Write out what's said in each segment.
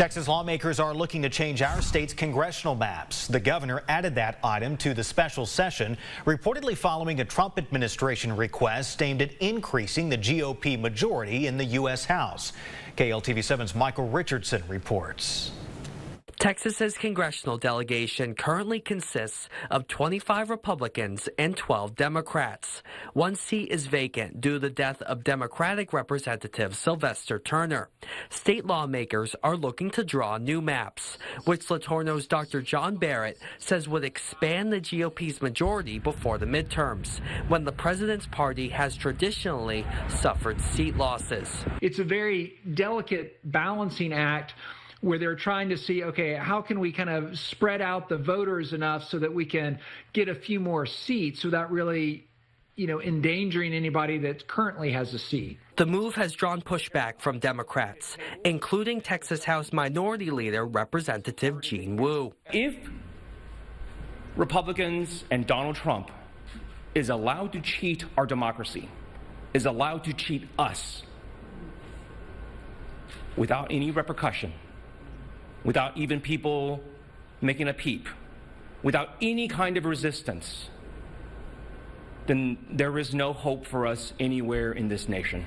Texas lawmakers are looking to change our state's congressional maps. The governor added that item to the special session, reportedly following a Trump administration request aimed at increasing the GOP majority in the U.S. House. KLTV7's Michael Richardson reports. Texas's congressional delegation currently consists of 25 Republicans and 12 Democrats. One seat is vacant due to the death of Democratic Representative Sylvester Turner. State lawmakers are looking to draw new maps, which Latorno's Dr. John Barrett says would expand the GOP's majority before the midterms, when the president's party has traditionally suffered seat losses. It's a very delicate balancing act where they're trying to see, okay, how can we kind of spread out the voters enough so that we can get a few more seats without really, endangering anybody that currently has a seat. The move has drawn pushback from Democrats, including Texas House Minority Leader Representative Gene Wu. If Republicans and Donald Trump is allowed to cheat our democracy, is allowed to cheat us without any repercussion, without even people making a peep, without any kind of resistance, then there is no hope for us anywhere in this nation.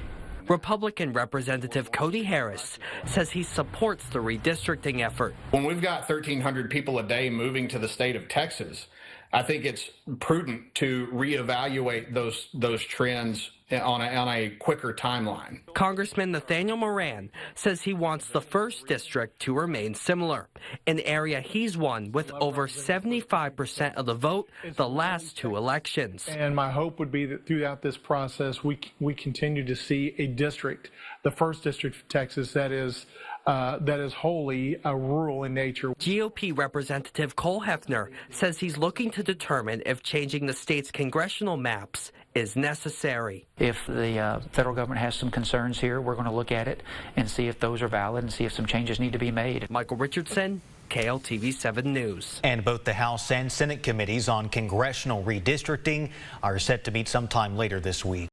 Republican Representative Cody Harris says he supports the redistricting effort. When we've got 1,300 people a day moving to the state of Texas, I think it's prudent to reevaluate those trends on a quicker timeline. Congressman Nathaniel Moran says he wants the first district to remain similar, an area he's won with over 75% of the vote the last two elections. And my hope would be that throughout this process, we continue to see a district, the first district of Texas, that is wholly rural in nature. GOP Representative Cole Hefner says he's looking to determine if changing the state's congressional maps is necessary. If the federal government has some concerns here, we're going to look at it and see if those are valid and see if some changes need to be made. Michael Richardson, KLTV7 News. And both the House and Senate committees on congressional redistricting are set to meet sometime later this week.